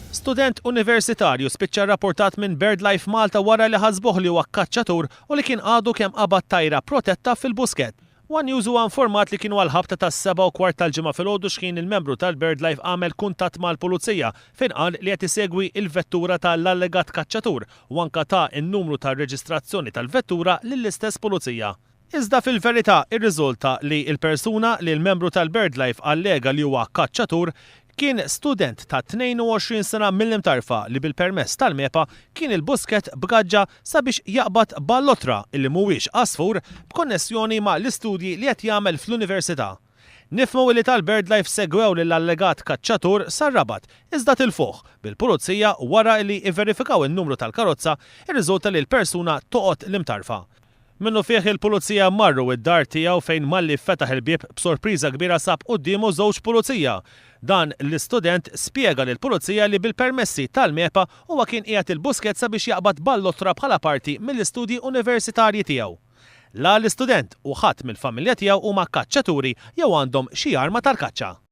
Student universitarju spiċċa rrapportat minn BirdLife Malta wara li ħasbuh li huwa kkaċċatur u li kien għadu kemm qabad tajra protetta fil-busket. One News huwa informat li kienu għal-ħabta tas-7:15 tal-ġimgħa filgħodu x'kien il-membru tal-BirdLife għamel kuntatt mal-pulizija fejn qal li qed isegwi l-vettura tal-allegat kkaċċatur u anke ta' in-numru tar-reġistrazzjoni tal-vettura lill-istess pulizija. Iżda fil-verità irriżulta li l-persuna li l-membru tal-BirdLife allega li huwa kkaċċatur kien student ta' 22 sena mill-imtarfa li bil-permess tal-MEPA kien il-busket b'gaġġa sabiex jaqbad ballotra illi mhuwiex qasfur b'konnessjoni ma' l-istudji li qed jagħmel fl-università. Nifhmu li tal-BirdLife segwew lill-allegat kaċċatur sar-Rabat iżda tilfuh bil-pulizija wara li verifikaw in-numru tal-karozza irriżulta li l-persuna toqgħod l-imtarfa. Minnu fih il-pulizija marru id-dar tiegħu fejn malli fetaħ il-bieb b'sorpriża kbira sab qudiemu żewġ pulizija. Dan l-istudent spjega lill-pulizija li bil-permessi tal-MEPA huwa kien qiegħed il-busket sabiex jaqbad ballotra bħala parti mill-istudji universitarji tiegħu. La l-istudent u ħadd mill-familja tiegħu huma kkaċċaturi jew għandhom xi arma tal-kaċċa.